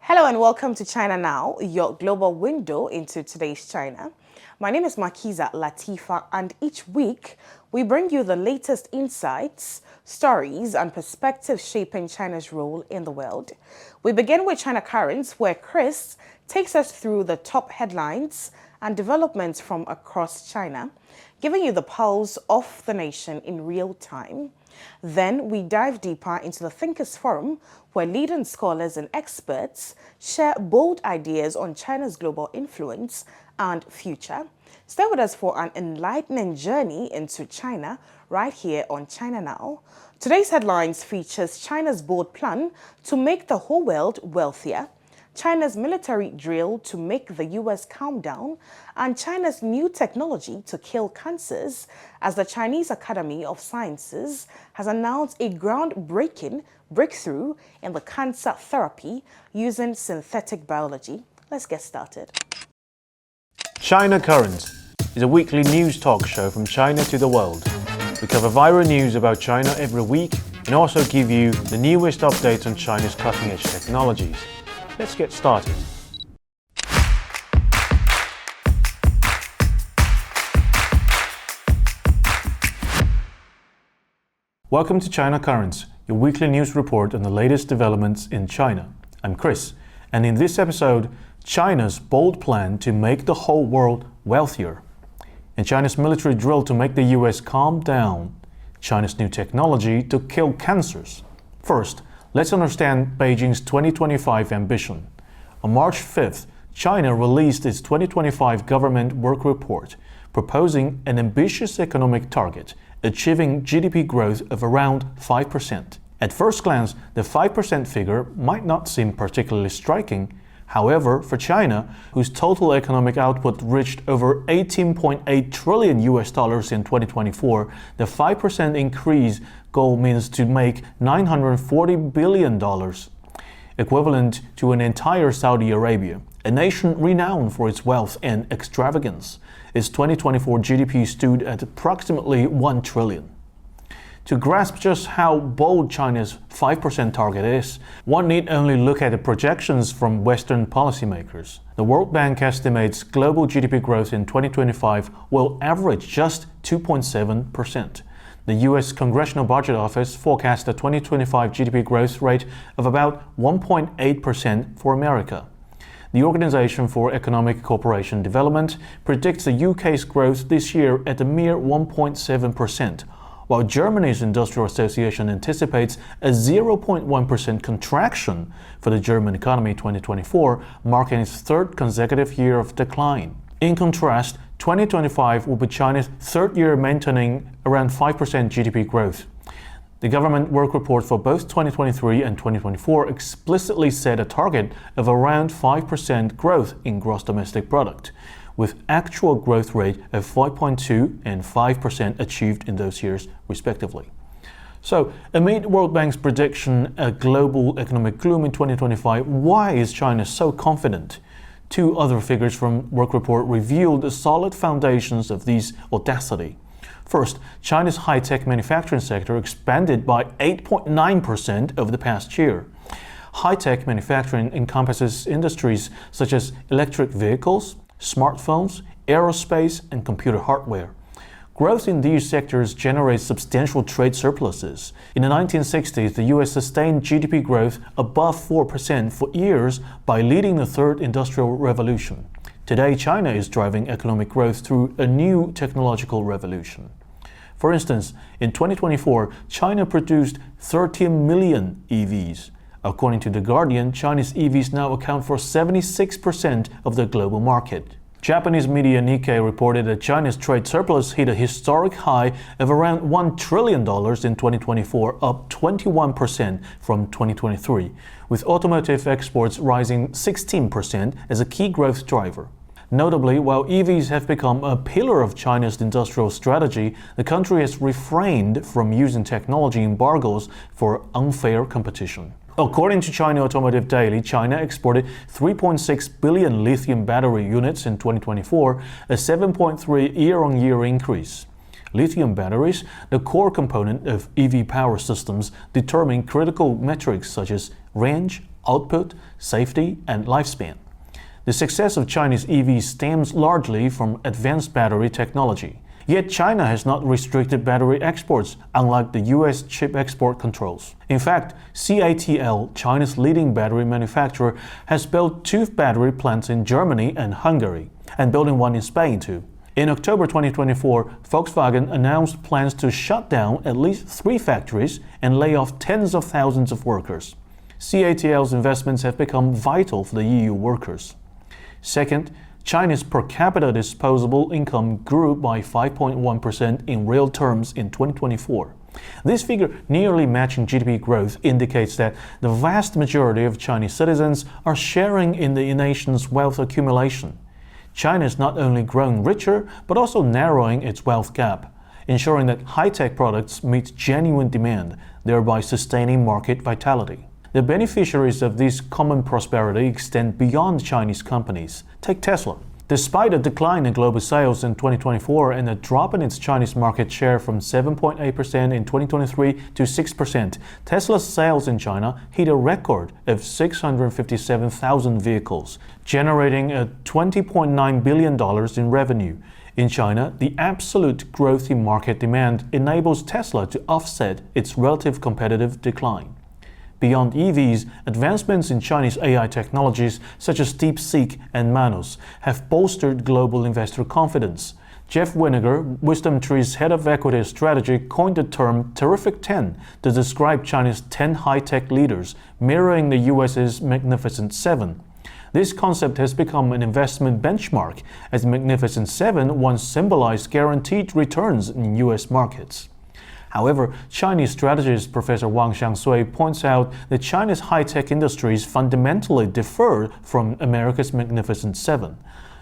Hello and welcome to China Now, your global window into today's China. My name is Makiza Latifa, and each week we bring you the latest insights, stories, and perspectives shaping China's role in the world. We begin with China Currents, where Chris takes us through the top headlines and developments from across China, giving you the pulse of the nation in real time. Then we dive deeper into the Thinkers Forum, where leading scholars and experts share bold ideas on China's global influence and future. Stay with us for an enlightening journey into China right here on China Now. Today's headlines features China's bold plan to make the whole world wealthier, China's military drill to make the US calm down, and China's new technology to kill cancers, as the Chinese Academy of Sciences has announced a groundbreaking breakthrough in the cancer therapy using synthetic biology. Let's get started. China Currents is a weekly news talk show from China to the world. We cover viral news about China every week and also give you the newest updates on China's cutting-edge technologies. Let's get started. Welcome to China Currents, your weekly news report on the latest developments in China. I'm Chris, and in this episode, China's bold plan to make the whole world wealthier, and China's military drill to make the US calm down, China's new technology to kill cancers. First, let's understand Beijing's 2025 ambition. On March 5th, China released its 2025 government work report, proposing an ambitious economic target, achieving GDP growth of around 5%. At first glance, the 5% figure might not seem particularly striking. However, for China, whose total economic output reached over $18.8 trillion in 2024, the 5% increase goal means to make $940 billion, equivalent to an entire Saudi Arabia, a nation renowned for its wealth and extravagance. Its 2024 GDP stood at approximately $1 trillion. To grasp just how bold China's 5% target is, one need only look at the projections from Western policymakers. The World Bank estimates global GDP growth in 2025 will average just 2.7%. The US Congressional Budget Office forecasts a 2025 GDP growth rate of about 1.8% for America. The Organization for Economic Cooperation and Development predicts the UK's growth this year at a mere 1.7%. While Germany's Industrial Association anticipates a 0.1% contraction for the German economy in 2024, marking its third consecutive year of decline. In contrast, 2025 will be China's third year maintaining around 5% GDP growth. The government work report for both 2023 and 2024 explicitly set a target of around 5% growth in gross domestic product, with actual growth rate of 5.2% and 5% achieved in those years, respectively. So, amid World Bank's prediction of global economic gloom in 2025, why is China so confident? Two other figures from work report revealed the solid foundations of this audacity. First, China's high-tech manufacturing sector expanded by 8.9% over the past year. High-tech manufacturing encompasses industries such as electric vehicles, smartphones, aerospace, and computer hardware. Growth in these sectors generates substantial trade surpluses. In the 1960s, the US sustained GDP growth above 4% for years by leading the third industrial revolution. Today, China is driving economic growth through a new technological revolution. For instance, in 2024, China produced 13 million EVs. According to The Guardian, Chinese EVs now account for 76% of the global market. Japanese media Nikkei reported that China's trade surplus hit a historic high of around $1 trillion in 2024, up 21% from 2023, with automotive exports rising 16% as a key growth driver. Notably, while EVs have become a pillar of China's industrial strategy, the country has refrained from using technology embargoes for unfair competition. According to China Automotive Daily, China exported 3.6 billion lithium battery units in 2024, a 7.3% year-on-year increase. Lithium batteries, the core component of EV power systems, determine critical metrics such as range, output, safety, and lifespan. The success of Chinese EVs stems largely from advanced battery technology. Yet China has not restricted battery exports, unlike the US chip export controls. In fact, CATL, China's leading battery manufacturer, has built 2 battery plants in Germany and Hungary, and building one in Spain too. In October 2024, Volkswagen announced plans to shut down at least 3 factories and lay off tens of thousands of workers. CATL's investments have become vital for the EU workers. Second, China's per capita disposable income grew by 5.1% in real terms in 2024. This figure, nearly matching GDP growth, indicates that the vast majority of Chinese citizens are sharing in the nation's wealth accumulation. China is not only growing richer, but also narrowing its wealth gap, ensuring that high-tech products meet genuine demand, thereby sustaining market vitality. The beneficiaries of this common prosperity extend beyond Chinese companies. Take Tesla. Despite a decline in global sales in 2024 and a drop in its Chinese market share from 7.8% in 2023 to 6%, Tesla's sales in China hit a record of 657,000 vehicles, generating a $20.9 billion in revenue. In China, the absolute growth in market demand enables Tesla to offset its relative competitive decline. Beyond EVs, advancements in Chinese AI technologies such as DeepSeek and Manos have bolstered global investor confidence. Jeff Winiger, WisdomTree's head of equity strategy, coined the term Terrific 10 to describe China's 10 high-tech leaders, mirroring the US's Magnificent Seven. This concept has become an investment benchmark, as the Magnificent Seven once symbolized guaranteed returns in US markets. However, Chinese strategist Professor Wang Xiangsui points out that China's high-tech industries fundamentally differ from America's Magnificent Seven.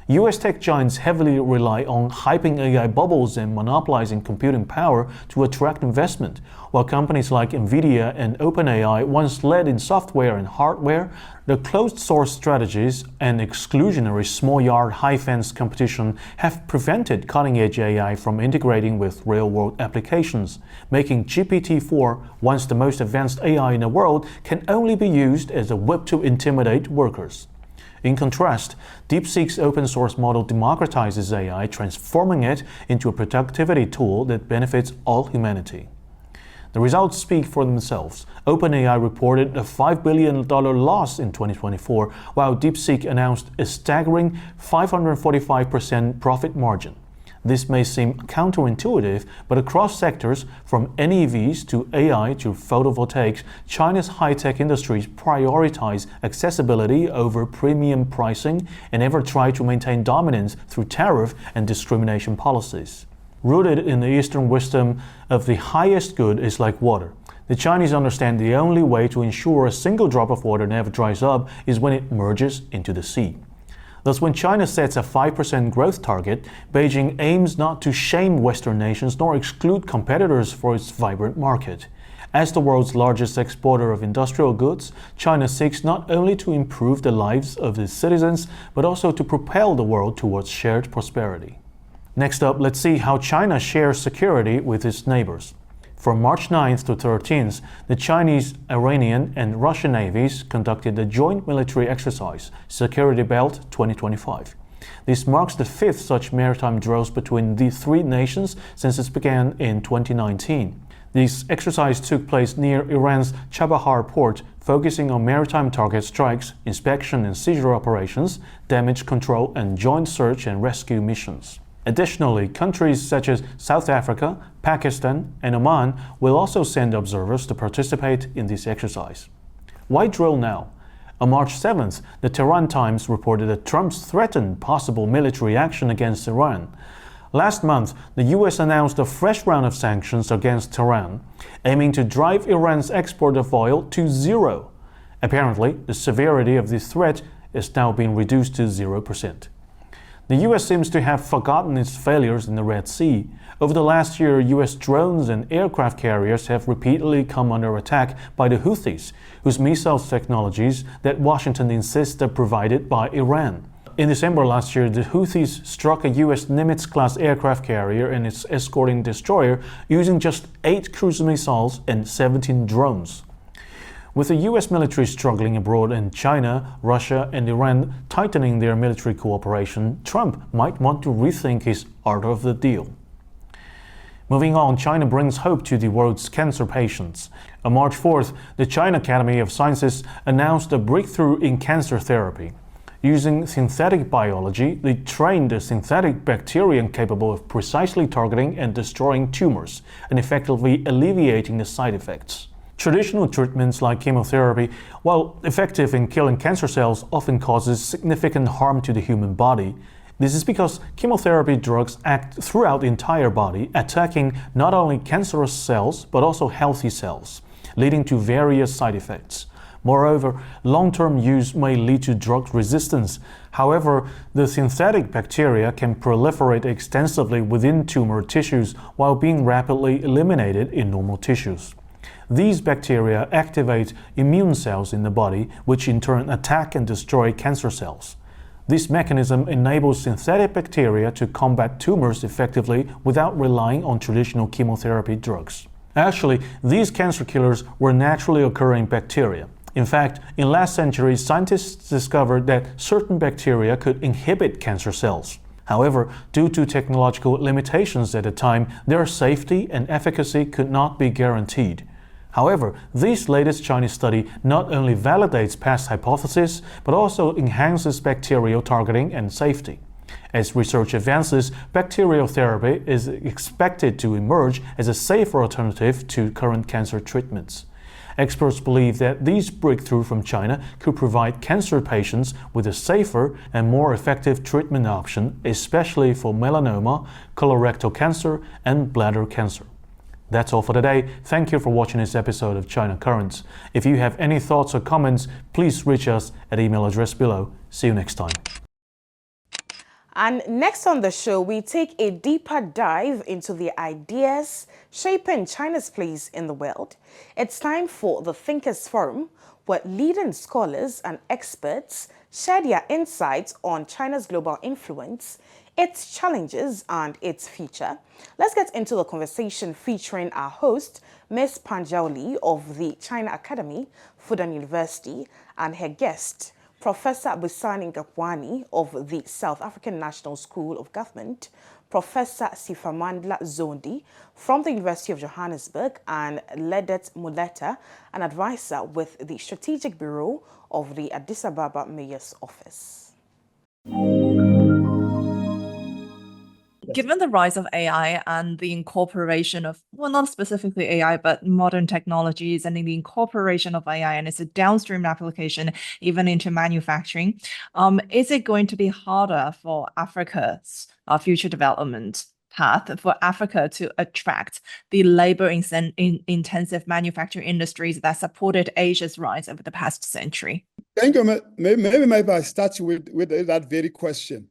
US tech giants heavily rely on hyping AI bubbles and monopolizing computing power to attract investment, while companies like Nvidia and OpenAI once led in software and hardware. The closed-source strategies and exclusionary small-yard, high-fence competition have prevented cutting-edge AI from integrating with real-world applications, making GPT-4, once the most advanced AI in the world, can only be used as a whip to intimidate workers. In contrast, DeepSeek's open-source model democratizes AI, transforming it into a productivity tool that benefits all humanity. The results speak for themselves. OpenAI reported a $5 billion loss in 2024, while DeepSeek announced a staggering 545% profit margin. This may seem counterintuitive, but across sectors, from NEVs to AI to photovoltaics, China's high-tech industries prioritize accessibility over premium pricing and ever try to maintain dominance through tariff and discrimination policies. Rooted in the Eastern wisdom of the highest good is like water. The Chinese understand the only way to ensure a single drop of water never dries up is when it merges into the sea. Thus, when China sets a 5% growth target, Beijing aims not to shame Western nations nor exclude competitors for its vibrant market. As the world's largest exporter of industrial goods, China seeks not only to improve the lives of its citizens, but also to propel the world towards shared prosperity. Next up, let's see how China shares security with its neighbors. From March 9th to 13th, the Chinese, Iranian, and Russian navies conducted a joint military exercise, Security Belt 2025. This marks the 5th such maritime drills between the 3 nations since it began in 2019. This exercise took place near Iran's Chabahar port, focusing on maritime target strikes, inspection and seizure operations, damage control, and joint search and rescue missions. Additionally, countries such as South Africa, Pakistan, and Oman will also send observers to participate in this exercise. Why drill now? On March 7th, the Tehran Times reported that Trump threatened possible military action against Iran. Last month, the US announced a fresh round of sanctions against Tehran, aiming to drive Iran's export of oil to zero. Apparently, the severity of this threat is now being reduced to 0%. The US seems to have forgotten its failures in the Red Sea. Over the last year, US drones and aircraft carriers have repeatedly come under attack by the Houthis, whose missile technologies that Washington insists are provided by Iran. In December last year, the Houthis struck a US Nimitz-class aircraft carrier and its escorting destroyer using just 8 cruise missiles and 17 drones. With the US military struggling abroad and China, Russia, and Iran tightening their military cooperation, Trump might want to rethink his art of the deal. Moving on, China brings hope to the world's cancer patients. On March 4th, the China Academy of Sciences announced a breakthrough in cancer therapy. Using synthetic biology, they trained a synthetic bacterium capable of precisely targeting and destroying tumors and effectively alleviating the side effects. Traditional treatments like chemotherapy, while effective in killing cancer cells, often causes significant harm to the human body. This is because chemotherapy drugs act throughout the entire body, attacking not only cancerous cells but also healthy cells, leading to various side effects. Moreover, long-term use may lead to drug resistance. However, the synthetic bacteria can proliferate extensively within tumor tissues while being rapidly eliminated in normal tissues. These bacteria activate immune cells in the body, which in turn attack and destroy cancer cells. This mechanism enables synthetic bacteria to combat tumors effectively without relying on traditional chemotherapy drugs. Actually, these cancer killers were naturally occurring bacteria. In fact, in last century, scientists discovered that certain bacteria could inhibit cancer cells. However, due to technological limitations at the time, their safety and efficacy could not be guaranteed. However, this latest Chinese study not only validates past hypotheses, but also enhances bacterial targeting and safety. As research advances, bacterial therapy is expected to emerge as a safer alternative to current cancer treatments. Experts believe that this breakthrough from China could provide cancer patients with a safer and more effective treatment option, especially for melanoma, colorectal cancer, and bladder cancer. That's all for today. Thank you for watching this episode of China Currents. If you have any thoughts or comments, please reach us at email address below. See you next time. And next on the show, we take a deeper dive into the ideas shaping China's place in the world. It's time for the Thinkers Forum, where leading scholars and experts share their insights on China's global influence, its challenges, and its future. Let's get into the conversation featuring our host, Ms. Panjiao Li of the China Academy, Fudan University, and her guest, Professor Busani Gapwani of the South African National School of Government, Professor Sifamandla Zondi from the University of Johannesburg, and Ledet Muleta, an advisor with the Strategic Bureau of the Addis Ababa Mayor's Office. Given the rise of AI and the incorporation of, well, not specifically AI, but modern technologies and the incorporation of AI and its downstream application even into manufacturing, is it going to be harder for Africa's future development path, for Africa to attract the labor-intensive manufacturing industries that supported Asia's rise over the past century? Thank you. Maybe I start with that very question.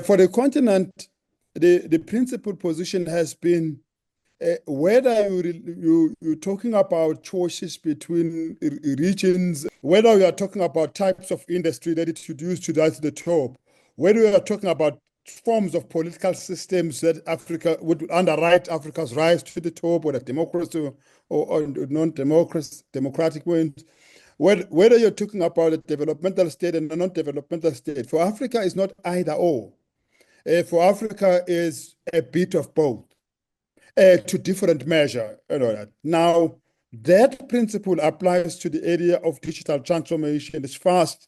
For the continent, the principal position has been whether you're talking about choices between regions, whether you are talking about types of industry that it should use to rise to the top, whether you are talking about forms of political systems that Africa would underwrite Africa's rise to the top, whether democracy or non-democratic ones, whether you're talking about a developmental state and a non-developmental state. For Africa, it's not either or. For Africa is a bit of both, to different measure. Now, that principle applies to the area of digital transformation, this fast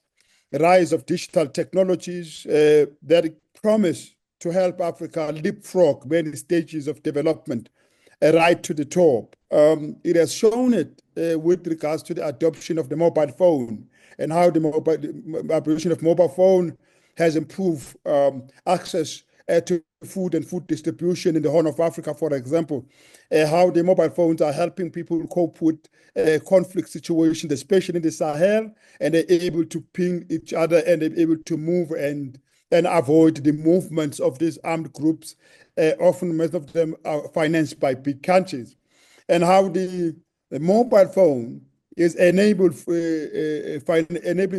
rise of digital technologies that promise to help Africa leapfrog many stages of development right to the top. It has shown it with regards to the adoption of the mobile phone and how the adoption of mobile phone has improved access to food and food distribution in the Horn of Africa, for example, how the mobile phones are helping people cope with conflict situations, especially in the Sahel, and they're able to ping each other and they're able to move and avoid the movements of these armed groups. Often, most of them are financed by big countries. And how the mobile phone is enabling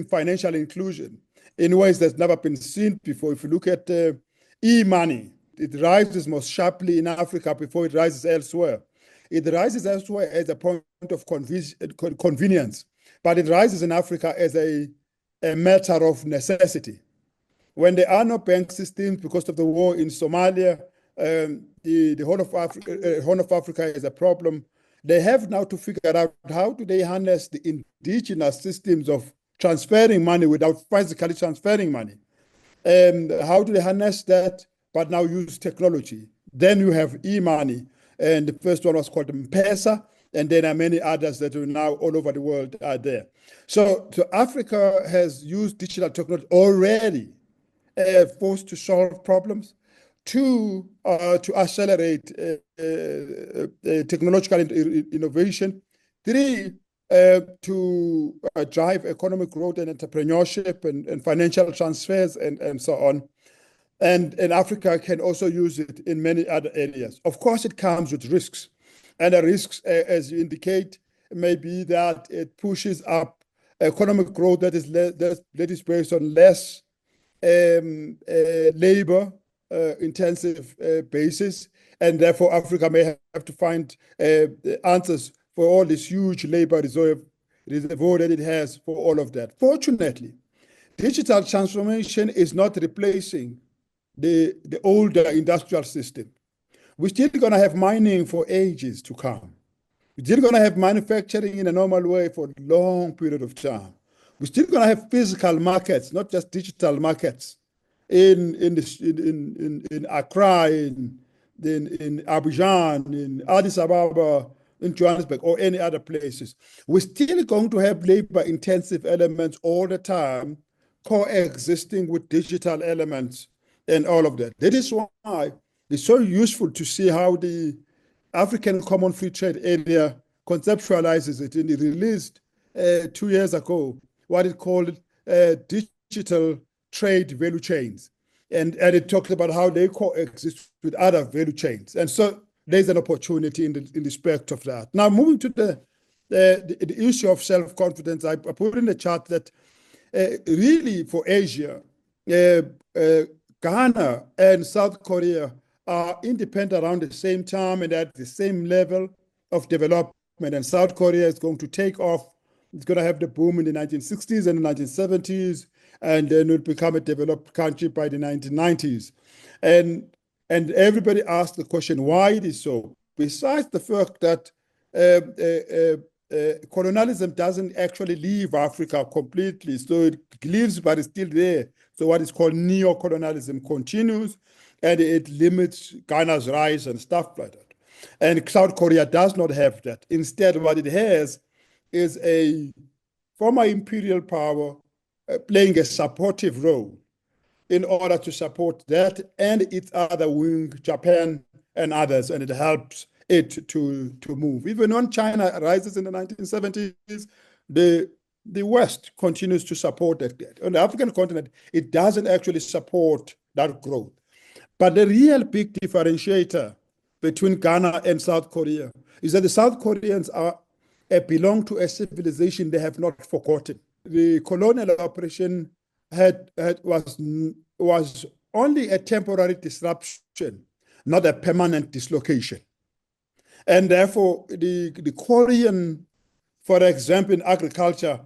financial inclusion in ways that's never been seen before. If you look at e-money, it rises most sharply in Africa before it rises elsewhere. It rises elsewhere as a point of convenience. but it rises in Africa as a matter of necessity. When there are no bank systems because of the war in Somalia, the Horn of Africa is a problem. They have now to figure out how do they harness the indigenous systems of transferring money without physically transferring money. How do they harness that, but now use technology? Then you have e-money, and the first one was called M-Pesa, and then there are many others that are now all over the world are there. So Africa has used digital technology already, forced to solve problems, to accelerate technological innovation, three, to drive economic growth and entrepreneurship and financial transfers and so on. And Africa can also use it in many other areas. Of course, it comes with risks. And the risks, as you indicate, may be that it pushes up economic growth that is based on less labor intensive basis, and therefore Africa may have to find answers for all this huge labor reservoir that it has for all of that. Fortunately, digital transformation is not replacing the older industrial system. We're still going to have mining for ages to come. We're still going to have manufacturing in a normal way for a long period of time. We're still going to have physical markets, not just digital markets, in Accra, in Abidjan, in Addis Ababa, in Johannesburg, or any other places. We're still going to have labor-intensive elements all the time, coexisting with digital elements and all of that. That is why it's so useful to see how the African Common Free Trade Area conceptualizes it. And it released 2 years ago what it called digital trade value chains. And it talks about how they coexist with other value chains. And so there's an opportunity in respect of that. Now, moving to the issue of self-confidence, I put in the chart that really for Asia, Ghana and South Korea are independent around the same time and at the same level of development. And South Korea is going to take off. It's going to have the boom in the 1960s and the 1970s, and then it will become a developed country by the 1990s. And everybody asked the question, why it is so? Besides the fact that colonialism doesn't actually leave Africa completely, so it lives but it's still there. So what is called neo-colonialism continues, and it limits Ghana's rise and stuff like that. And South Korea does not have that. Instead, what it has is a former imperial power playing a supportive role in order to support that and its other wing, Japan and others, and it helps it to move. Even when China rises in the 1970s, the West continues to support that. On the African continent, it doesn't actually support that growth. But the real big differentiator between Ghana and South Korea is that the South Koreans belong to a civilization they have not forgotten. The colonial operation was only a temporary disruption, not a permanent dislocation. And therefore, the Korean, for example, in agriculture,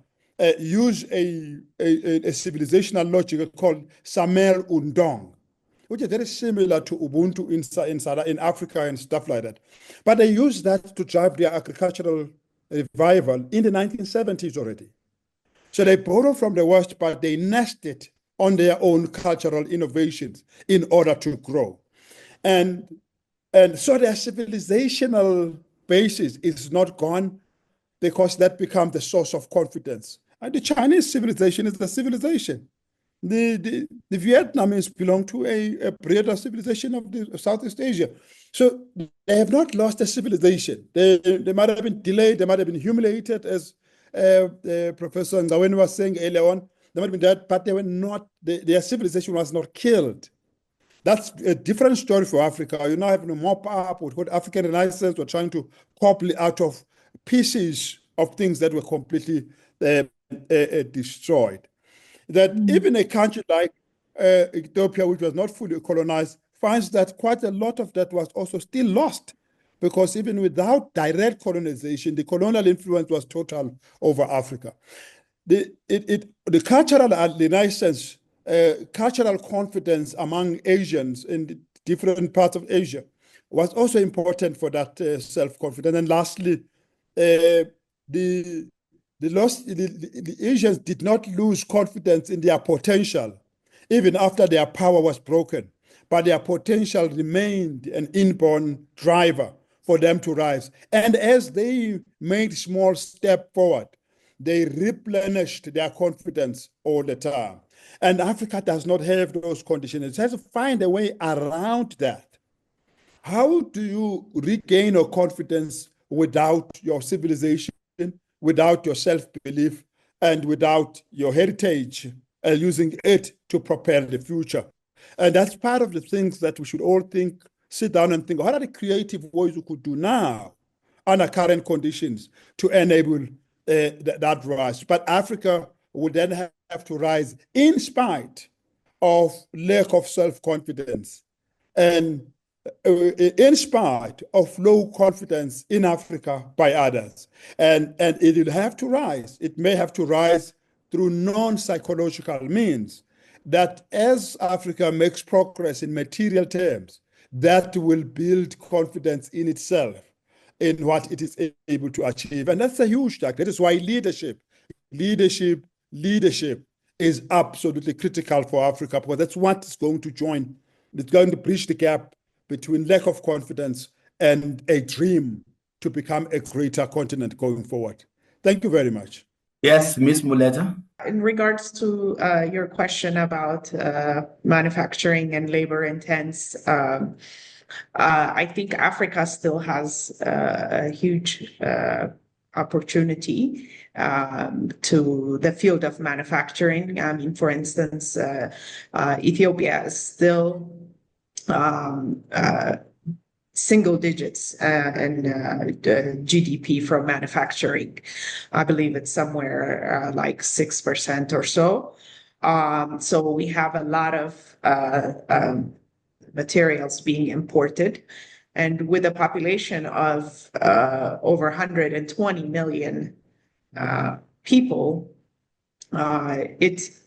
use a civilizational logic called Samel Undong, which is very similar to Ubuntu in Africa and stuff like that. But they use that to drive their agricultural revival in the 1970s already. So they borrow from the West, but they nest it on their own cultural innovations in order to grow. And so their civilizational basis is not gone because that becomes the source of confidence. And the Chinese civilization is the civilization. The Vietnamese belong to a broader civilization of Southeast Asia. So they have not lost their civilization. They might have been delayed, they might have been humiliated, as Professor Ngawen was saying earlier on. They might have been dead, but they were not, their civilization was not killed. That's a different story for Africa. You now have to mop up with what African Renaissance were trying to cobble out of pieces of things that were completely destroyed. That even a country like Ethiopia, which was not fully colonized, finds that quite a lot of that was also still lost because even without direct colonization, the colonial influence was total over Africa. The cultural renaissance, cultural confidence among Asians in the different parts of Asia was also important for that self-confidence. And lastly, the Asians did not lose confidence in their potential, even after their power was broken. But their potential remained an inborn driver for them to rise. And as they made small step forward, they replenished their confidence all the time. And Africa does not have those conditions. It has to find a way around that. How do you regain your confidence without your civilization, without your self-belief, and without your heritage, using it to propel the future? And that's part of the things that we should all sit down and think, what are the creative ways we could do now under current conditions to enable that rise? But Africa would then have to rise in spite of lack of self-confidence and in spite of low confidence in Africa by others. And it will have to rise. It may have to rise through non-psychological means, that as Africa makes progress in material terms, that will build confidence in itself, in what it is able to achieve. And that's a huge task. That is why leadership is absolutely critical for Africa, because that's what is going to join, it's going to bridge the gap between lack of confidence and a dream to become a greater continent going forward. Thank you very much. Yes, Ms. Muleta. In regards to your question about manufacturing and labor intense, I think Africa still has a huge opportunity to the field of manufacturing. I mean, for instance, Ethiopia is still single digits in GDP from manufacturing. I believe it's somewhere like 6% or so. So we have a lot of materials being imported. And with a population of over 120 million people, it's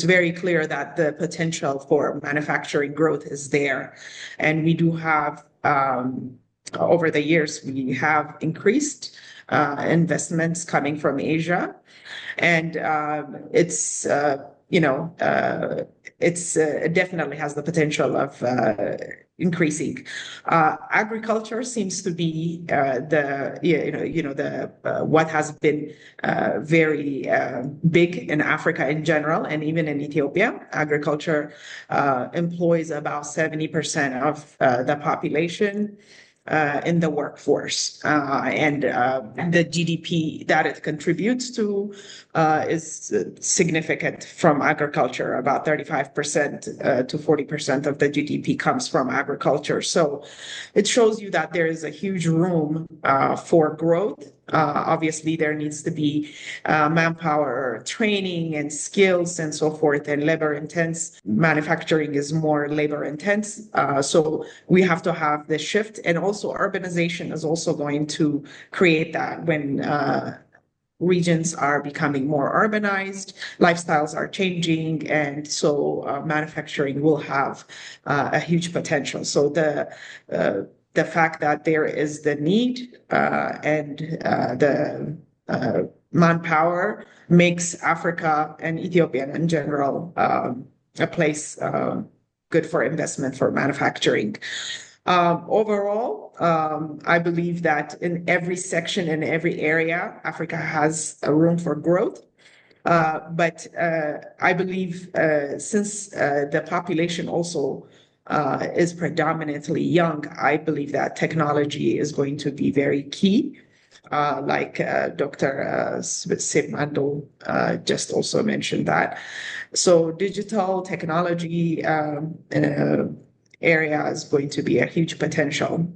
very clear that the potential for manufacturing growth is there. And we do have, over the years, we have increased investments coming from Asia. And it definitely has the potential of increasing. Agriculture seems to be what has been very big in Africa in general, and even in Ethiopia. Agriculture employs about 70% of the population in the workforce, and the GDP that it contributes to is significant from agriculture. About 35% to 40% of the GDP comes from agriculture. So it shows you that there is a huge room for growth. Obviously, there needs to be manpower training and skills and so forth, and labor intense. Manufacturing is more labor intense. So we have to have this shift. And also urbanization is also going to create that when regions are becoming more urbanized, lifestyles are changing, and so manufacturing will have a huge potential. So the fact that there is the need and the manpower makes Africa and Ethiopia in general a place good for investment for manufacturing. Overall, I believe that in every section, in every area, Africa has a room for growth. But I believe since the population also is predominantly young, I believe that technology is going to be very key. Like Dr. Sibmando just also mentioned that. So digital technology area is going to be a huge potential.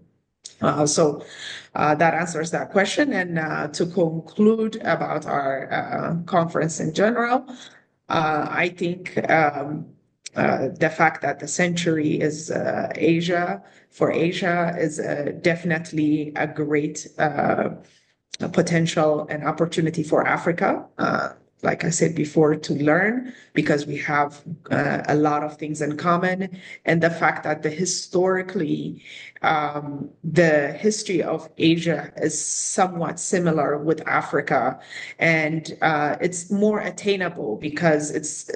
So that answers that question. And to conclude about our conference in general, I think the fact that the century is Asia for Asia is definitely a great potential and opportunity for Africa. Like I said before, to learn because we have a lot of things in common, and the fact that the history of Asia is somewhat similar with Africa, and it's more attainable because it's.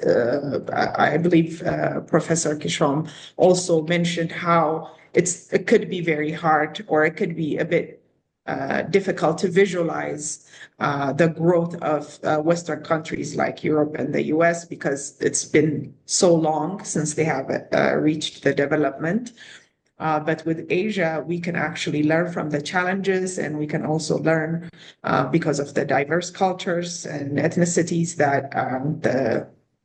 I believe Professor Kishom also mentioned how it could be very hard, or it could be a bit difficult to visualize the growth of Western countries like Europe and the US because it's been so long since they have reached the development. But with Asia, we can actually learn from the challenges, and we can also learn because of the diverse cultures and ethnicities that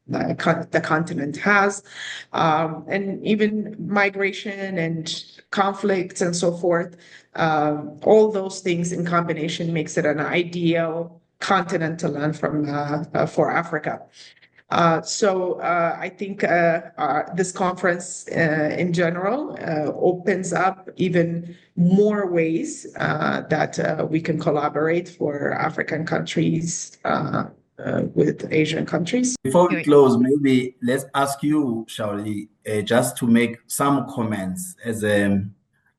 the continent has, and even migration and conflicts and so forth. All those things in combination makes it an ideal continent to learn from for Africa. So I think this conference in general opens up even more ways that we can collaborate for African countries with Asian countries. Before we close, maybe let's ask you, Shaoli, just to make some comments as a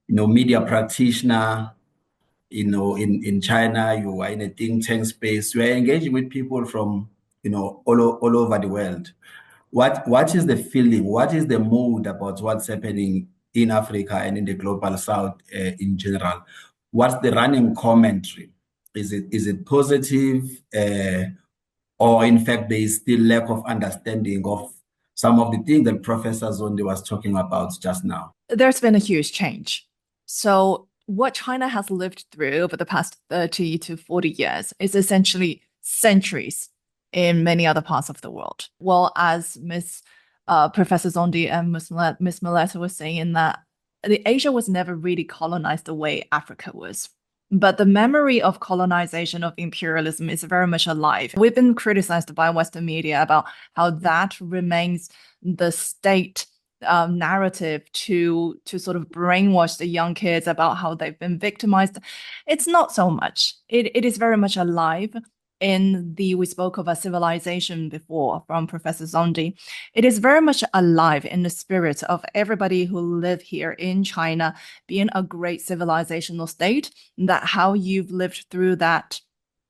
media practitioner. In China, you are in a think tank space. You are engaging with people from all over the world. What is the feeling? What is the mood about what's happening in Africa and in the global South in general? What's the running commentary? Is it positive? Or in fact, there is still lack of understanding of some of the things that Professor Zondi was talking about just now? There's been a huge change. So what China has lived through over the past 30 to 40 years is essentially centuries in many other parts of the world. Well, as Professor Zondi and Miss Meleta were saying, in that Asia was never really colonized the way Africa was. But the memory of colonization, of imperialism, is very much alive. We've been criticized by Western media about how that remains the state narrative to sort of brainwash the young kids about how they've been victimized. It's not so much. It is very much alive. We spoke of a civilization before from Professor Zondi. It is very much alive in the spirit of everybody who live here in China being a great civilizational state, that how you've lived through that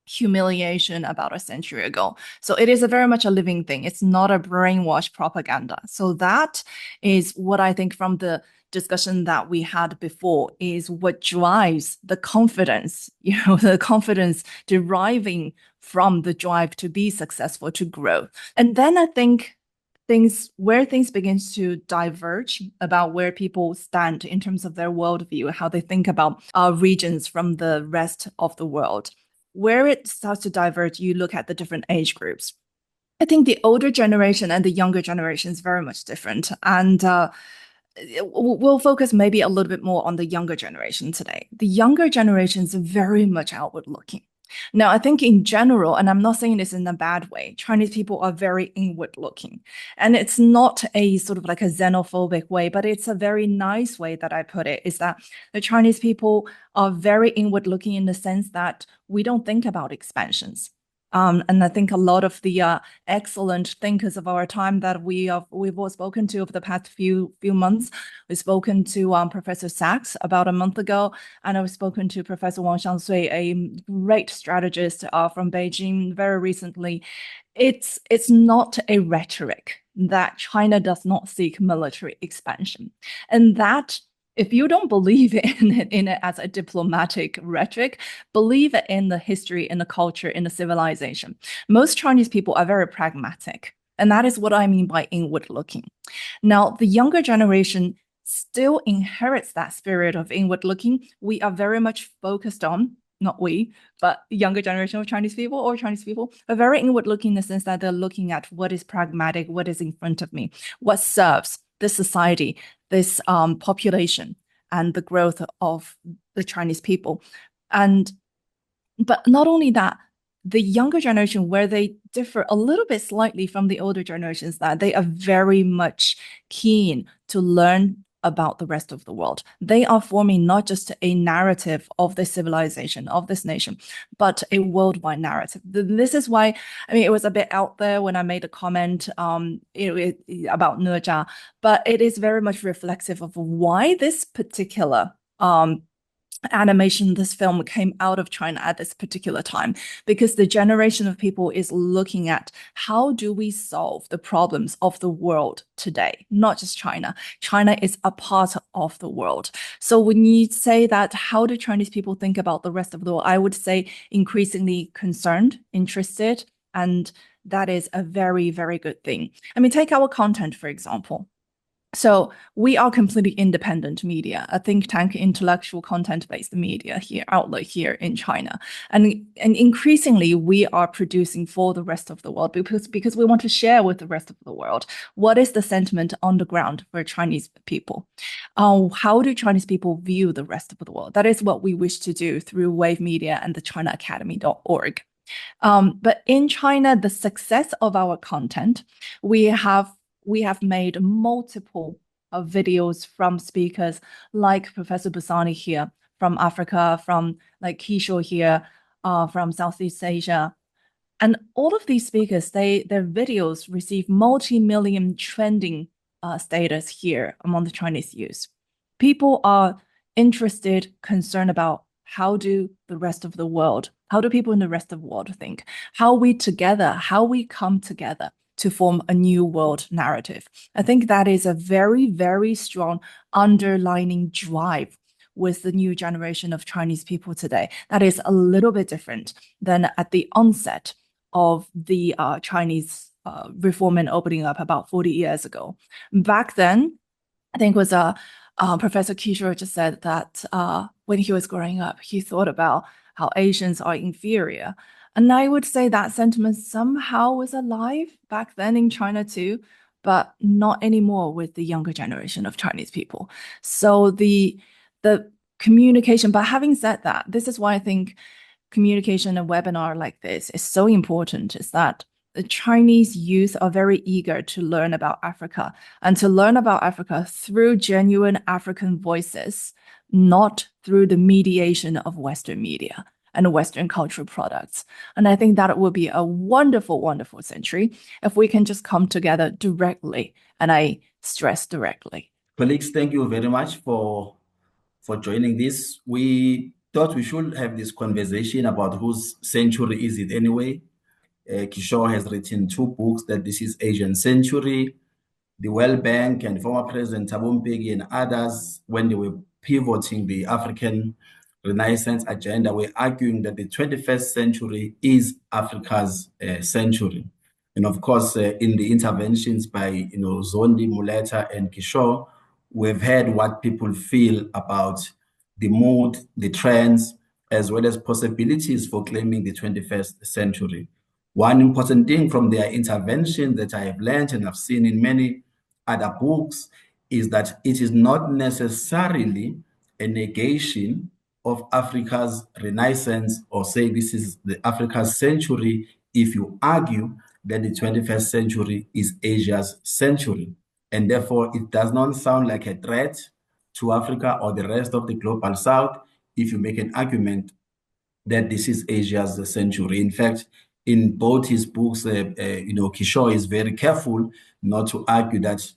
humiliation about a century ago. So it is very much a living thing. It's not a brainwash propaganda. So that is what I think from the discussion that we had before is what drives the confidence, the confidence deriving from the drive to be successful, to grow. And then I think things begins to diverge about where people stand in terms of their worldview, how they think about our regions from the rest of the world. Where it starts to diverge, you look at the different age groups. I think the older generation and the younger generation is very much different. And we'll focus maybe a little bit more on the younger generation today. The younger generation is very much outward looking. Now, I think in general, and I'm not saying this in a bad way, Chinese people are very inward looking. And it's not a sort of like a xenophobic way, but it's a very nice way that I put it, is that the Chinese people are very inward looking in the sense that we don't think about expansions. And I think a lot of the excellent thinkers of our time that we've all spoken to over the past few months, we've spoken to Professor Sachs about a month ago, and I've spoken to Professor Wang Xiangsui, a great strategist from Beijing, very recently. It's not a rhetoric that China does not seek military expansion, and that, if you don't believe in it as a diplomatic rhetoric, believe it in the history, in the culture, in the civilization. Most Chinese people are very pragmatic, and that is what I mean by inward looking. Now, the younger generation still inherits that spirit of inward looking. We are very much focused on, not we, but the younger generation of Chinese people or Chinese people are very inward looking in the sense that they're looking at what is pragmatic, what is in front of me, what serves this society, this population, and the growth of the Chinese people. But not only that, the younger generation, where they differ a little bit slightly from the older generations, that they are very much keen to learn about the rest of the world. They are forming not just a narrative of this civilization, of this nation, but a worldwide narrative. This is why, I mean, it was a bit out there when I made a comment about Nurja, but it is very much reflexive of why this particular animation, this film came out of China at this particular time, because the generation of people is looking at how do we solve the problems of the world today, not just China. China is a part of the world. So when you say that, how do Chinese people think about the rest of the world? I would say increasingly concerned, interested, and that is a very, very good thing. I mean, take our content, for example. So we are completely independent media, a think tank, intellectual content-based media outlet here in China. And increasingly we are producing for the rest of the world because we want to share with the rest of the world what is the sentiment on the ground for Chinese people. How do Chinese people view the rest of the world? That is what we wish to do through Wave Media and the ChinaAcademy.org. But in China, the success of our content, we have made multiple videos from speakers like Professor Busani here from Africa, from like Kishore here, from Southeast Asia. And all of these speakers, their videos receive multi-million trending status here among the Chinese youth. People are interested, concerned about how do the rest of the world, how do people in the rest of the world think, how we come together to form a new world narrative. I think that is a very, very strong underlining drive with the new generation of Chinese people today. That is a little bit different than at the onset of the Chinese reform and opening up about 40 years ago. Back then, I think it was Professor Kishore just said that when he was growing up, he thought about how Asians are inferior. And I would say that sentiment somehow was alive back then in China too, but not anymore with the younger generation of Chinese people. So the communication, but having said that, this is why I think communication and webinar like this is so important, is that the Chinese youth are very eager to learn about Africa and to learn about Africa through genuine African voices, not through the mediation of Western media and Western cultural products. And I think that will be a wonderful, wonderful century if we can just come together directly. And I stress directly. Colleagues, thank you very much for joining this. We thought we should have this conversation about whose century is it anyway. Kishore has written 2 books that this is Asian century. The World Bank and former President Thabo Mbeki and others, when they were pivoting the African Renaissance agenda, were arguing that the 21st century is Africa's century. And of course, in the interventions by Zondi, Muleta, and Kishore, we've heard what people feel about the mood, the trends, as well as possibilities for claiming the 21st century. One important thing from their intervention that I have learned and I've seen in many other books is that it is not necessarily a negation of Africa's Renaissance or say this is the Africa's century if you argue that the 21st century is Asia's century. And therefore, it does not sound like a threat to Africa or the rest of the global south if you make an argument that this is Asia's century. In fact, in both his books, Kishore is very careful not to argue that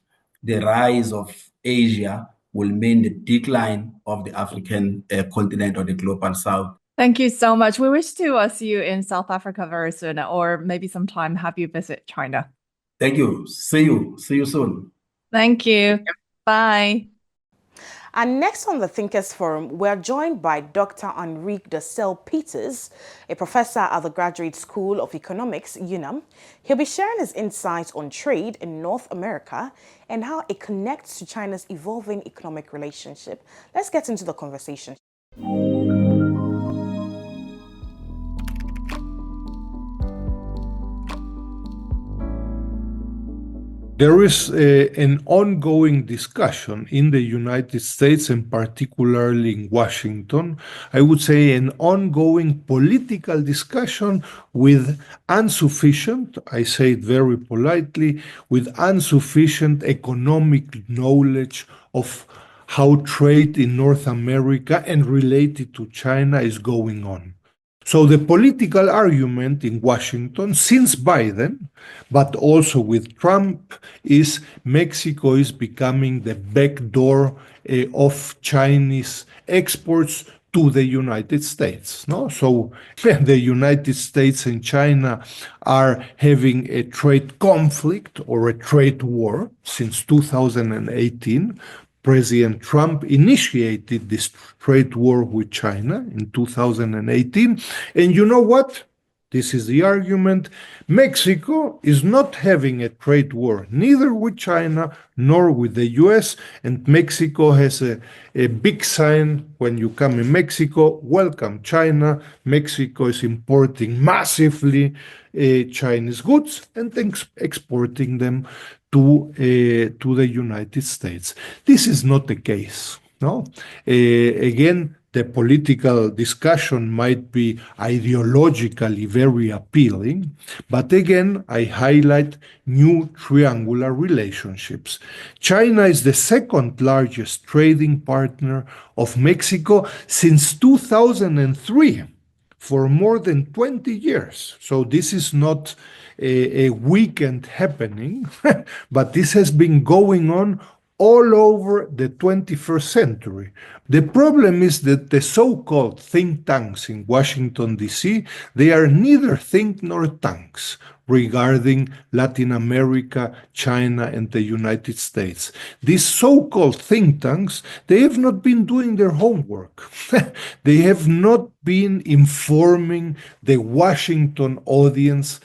the rise of Asia will mean the decline of the African continent or the global south. Thank you so much. We wish to see you in South Africa very soon, or maybe sometime have you visit China. Thank you. See you soon. Thank you. Bye. And next on the Thinkers Forum, we're joined by Dr. Enrique de Sel Peters, a professor at the Graduate School of Economics, UNAM. He'll be sharing his insights on trade in North America and how it connects to China's evolving economic relationship. Let's get into the conversation. There is an ongoing discussion in the United States and particularly in Washington. I would say an ongoing political discussion with insufficient, I say it very politely, with insufficient economic knowledge of how trade in North America and related to China is going on. So the political argument in Washington since Biden, but also with Trump, is Mexico is becoming the backdoor of Chinese exports to the United States. No? So the United States and China are having a trade conflict or a trade war since 2018. President Trump initiated this trade war with China in 2018. And you know what? This is the argument. Mexico is not having a trade war, neither with China nor with the US. And Mexico has a big sign when you come in Mexico, welcome China. Mexico is importing massively Chinese goods and exporting them to the United States. This is not the case. No, again, the political discussion might be ideologically very appealing, but again, I highlight new triangular relationships. China is the second largest trading partner of Mexico since 2003. For more than 20 years. So this is not a weekend happening, but this has been going on all over the 21st century. The problem is that the so-called think tanks in Washington, D.C., they are neither think nor tanks regarding Latin America, China, and the United States. These so-called think tanks, they have not been doing their homework. They have not been informing the Washington audience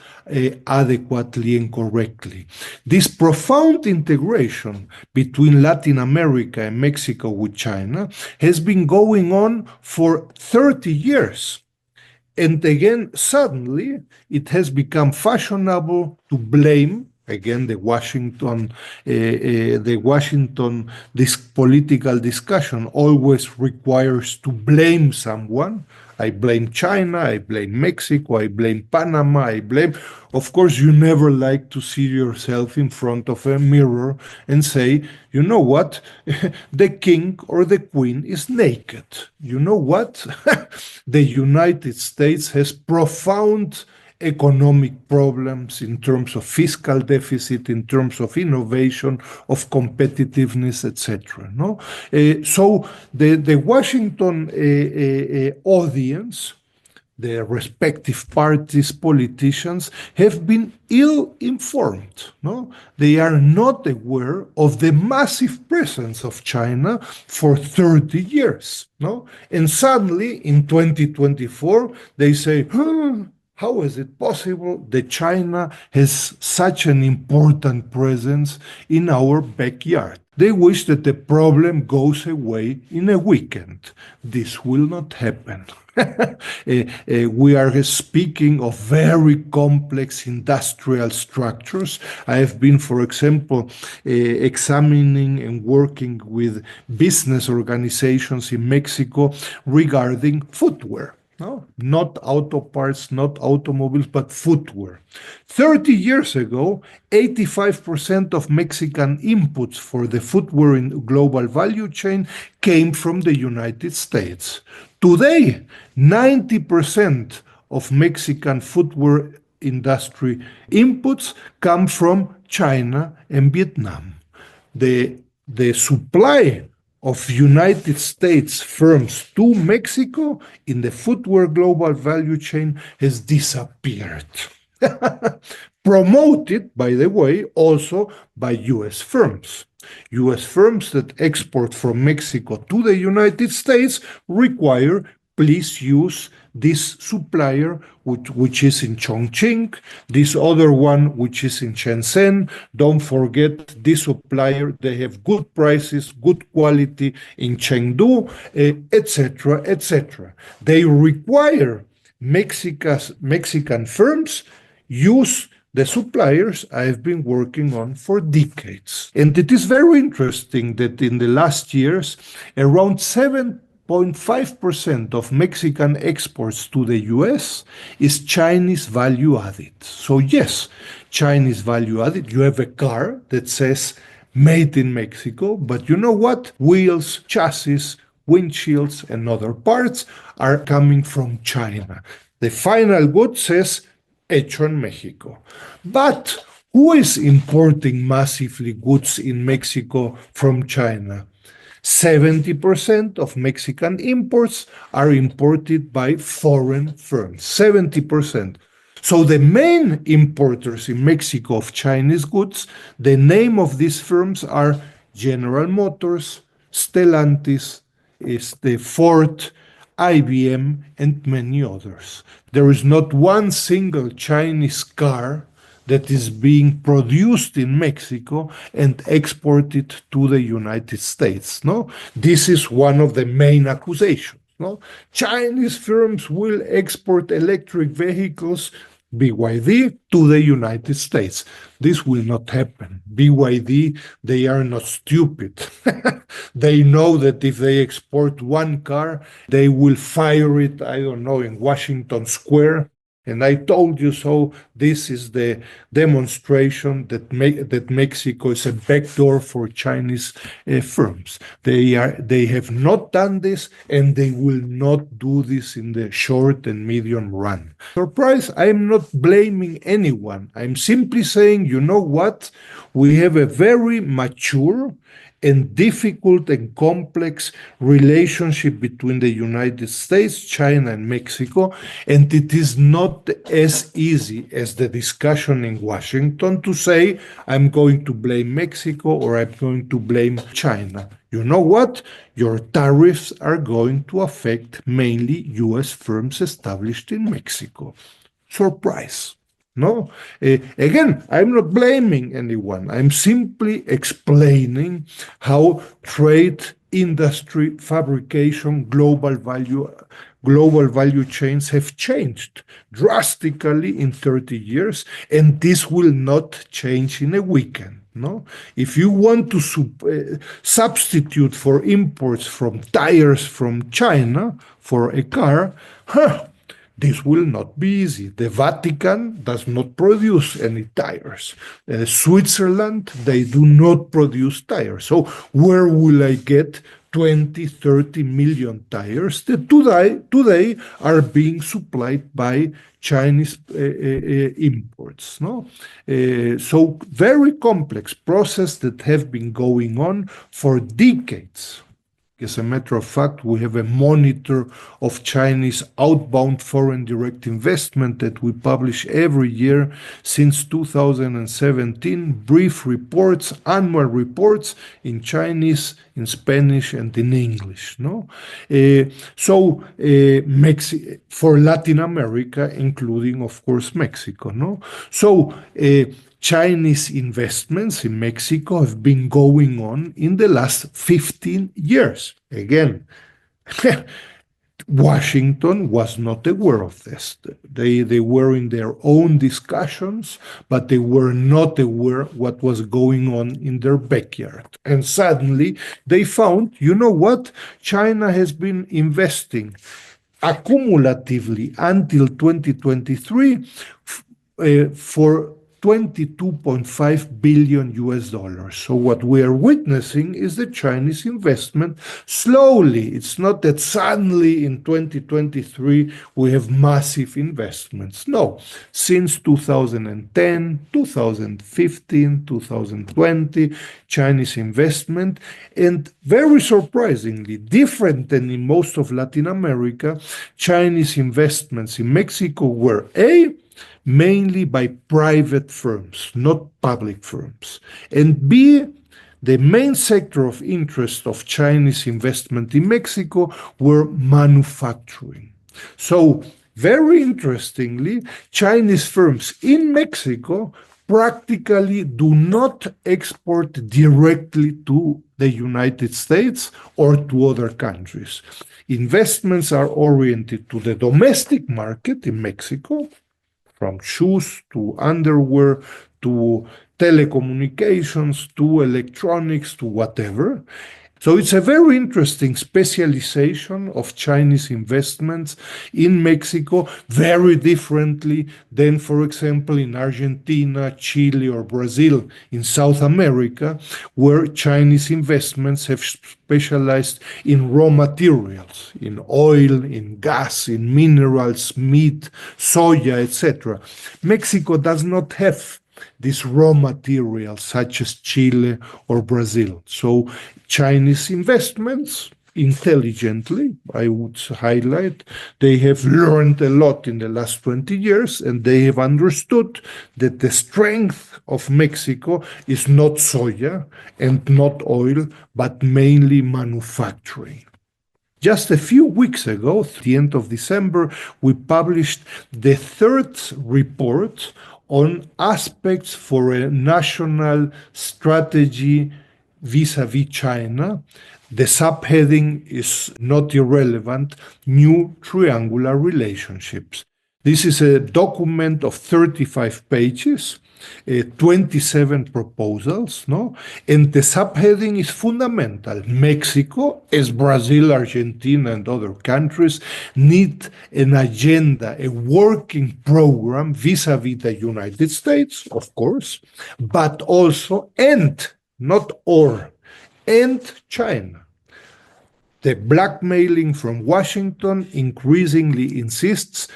adequately and correctly. This profound integration between Latin America and Mexico with China has been going on for 30 years. And again, suddenly, it has become fashionable to blame, again, this political discussion always requires to blame someone. I blame China, I blame Mexico, I blame Panama, Of course, you never like to see yourself in front of a mirror and say, you know what, the king or the queen is naked. You know what, the United States has profound economic problems in terms of fiscal deficit, in terms of innovation, of competitiveness, etc. No? So the Washington audience, the respective parties, politicians, have been ill-informed. No? They are not aware of the massive presence of China for 30 years. No? And suddenly, in 2024, they say, how is it possible that China has such an important presence in our backyard? They wish that the problem goes away in a weekend. This will not happen. We are speaking of very complex industrial structures. I have been, for example, examining and working with business organizations in Mexico regarding footwear. No, not auto parts, not automobiles, but footwear. 30 years ago, 85% of Mexican inputs for the footwear in global value chain came from the United States. Today, 90% of Mexican footwear industry inputs come from China and Vietnam. The supply of United States firms to Mexico in the footwear global value chain has disappeared. Promoted, by the way, also by US firms. US firms that export from Mexico to the United States require, please use this supplier, which is in Chongqing, this other one, which is in Shenzhen. Don't forget this supplier, they have good prices, good quality in Chengdu, etc., etc. They require Mexican firms use the suppliers I've been working on for decades. And it is very interesting that in the last years, around 7.5% of Mexican exports to the US is Chinese value added. So, yes, Chinese value added. You have a car that says made in Mexico, but you know what? Wheels, chassis, windshields, and other parts are coming from China. The final good says hecho en Mexico. But who is importing massively goods in Mexico from China? 70% of Mexican imports are imported by foreign firms. 70%. So the main importers in Mexico of Chinese goods, the name of these firms are General Motors, Stellantis, is the Ford, IBM, and many others. There is not one single Chinese car that is being produced in Mexico and exported to the United States. No, this is one of the main accusations. No, Chinese firms will export electric vehicles, BYD, to the United States. This will not happen. BYD, they are not stupid. They know that if they export one car, they will fire it, I don't know, in Washington Square. And I told you so. This is the demonstration that Mexico is a backdoor for Chinese firms. They have not done this, and they will not do this in the short and medium run. Surprise! I'm not blaming anyone. I'm simply saying, you know what? We have a very mature and difficult and complex relationship between the United States, China, and Mexico, and it is not as easy as the discussion in Washington to say, I'm going to blame Mexico or I'm going to blame China. You know what? Your tariffs are going to affect mainly US firms established in Mexico. Surprise. No, again, I'm not blaming anyone. I'm simply explaining how trade, industry, fabrication, global value chains have changed drastically in 30 years, and this will not change in a weekend. No, if you want to substitute for imports from tires from China for a car, this will not be easy. The Vatican does not produce any tires. Switzerland, they do not produce tires. So where will I get 20, 30 million tires that today are being supplied by Chinese imports? No? So very complex process that have been going on for decades. As a matter of fact, we have a monitor of Chinese outbound foreign direct investment that we publish every year since 2017, brief reports, annual reports in Chinese, in Spanish, and in English. No, for Latin America, including, of course, Mexico. No, so Chinese investments in Mexico have been going on in the last 15 years. Again, Washington was not aware of this. They were in their own discussions, but they were not aware what was going on in their backyard. And suddenly they found, you know what? China has been investing accumulatively until 2023 for $22.5 billion US dollars. So what we are witnessing is the Chinese investment slowly. It's not that suddenly in 2023 we have massive investments. No, since 2010, 2015, 2020, Chinese investment, and very surprisingly, different than in most of Latin America, Chinese investments in Mexico were mainly by private firms, not public firms, and B, the main sector of interest of Chinese investment in Mexico were manufacturing. So, very interestingly, Chinese firms in Mexico practically do not export directly to the United States or to other countries. Investments are oriented to the domestic market in Mexico, from shoes to underwear to telecommunications to electronics to whatever. So it's a very interesting specialization of Chinese investments in Mexico, very differently than, for example, in Argentina, Chile, or Brazil in South America, where Chinese investments have specialized in raw materials, in oil, in gas, in minerals, meat, soya, etc. Mexico does not have these raw materials such as Chile or Brazil. So Chinese investments, intelligently, I would highlight, they have learned a lot in the last 20 years, and they have understood that the strength of Mexico is not soya and not oil, but mainly manufacturing. Just a few weeks ago, at the end of December, we published the third report on aspects for a national strategy vis-à-vis China. The subheading is not irrelevant, New Triangular Relationships. This is a document of 35 pages, 27 proposals, no? And the subheading is fundamental. Mexico, as Brazil, Argentina, and other countries, need an agenda, a working program vis-à-vis the United States, of course, but also, and, not or, and China. The blackmailing from Washington increasingly insists,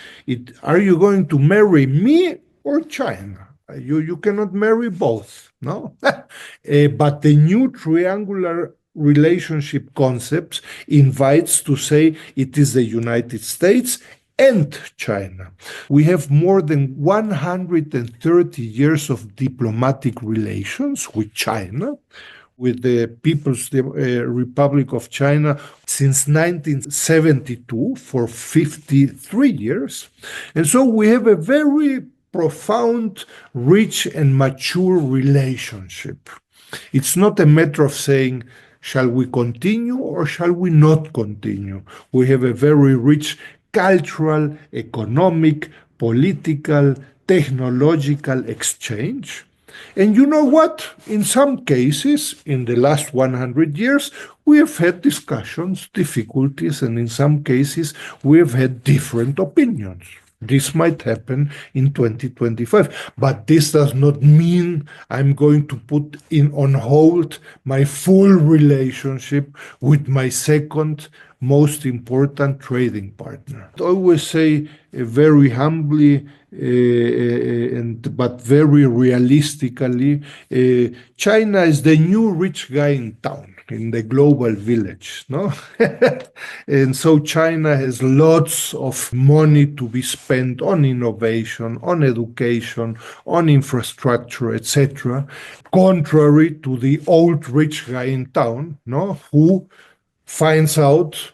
are you going to marry me or China? You cannot marry both, no? But the new triangular relationship concepts invites to say it is the United States and China. We have more than 130 years of diplomatic relations with China, with the People's Republic of China since 1972 for 53 years. And so we have a very profound, rich, and mature relationship. It's not a matter of saying, shall we continue or shall we not continue? We have a very rich cultural, economic, political, technological exchange. And you know what? In some cases, in the last 100 years, we have had discussions, difficulties, and in some cases, we have had different opinions. This might happen in 2025, but this does not mean I'm going to put on hold my full relationship with my second most important trading partner. I always say very humbly, but very realistically, China is the new rich guy in town, in the global village, no? And so China has lots of money to be spent on innovation, on education, on infrastructure, etc., contrary to the old rich guy in town, no, who finds out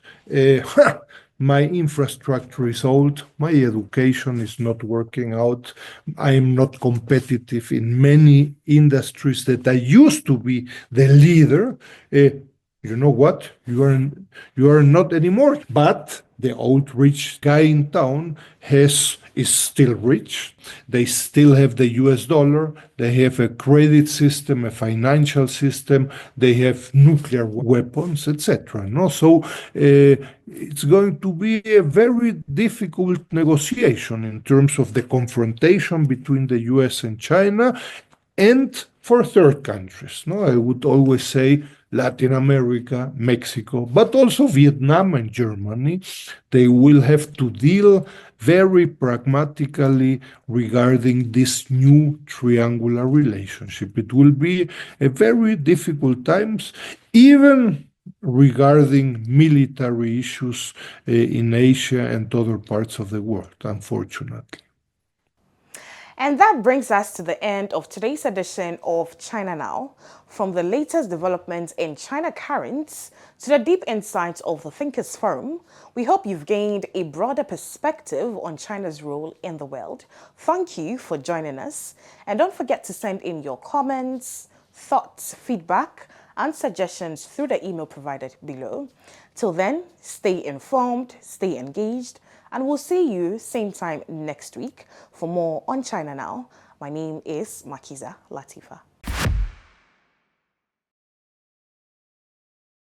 my infrastructure is old, my education is not working out, I am not competitive in many industries that I used to be the leader. You know what? You are not anymore. But the old rich guy in town is still rich. They still have the US dollar. They have a credit system, a financial system. They have nuclear weapons, etc. No, so it's going to be a very difficult negotiation in terms of the confrontation between the US and China, and for third countries. No, I would always say Latin America, Mexico, but also Vietnam and Germany. They will have to deal very pragmatically regarding this new triangular relationship. It will be a very difficult times, even regarding military issues in Asia and other parts of the world, unfortunately. And that brings us to the end of today's edition of China Now. From the latest developments in China currents to the deep insights of the Thinkers Forum, we hope you've gained a broader perspective on China's role in the world. Thank you for joining us. And don't forget to send in your comments, thoughts, feedback, and suggestions through the email provided below. Till then, stay informed, stay engaged, And we'll see you same time next week for more on China Now. My name is Makiza Latifa.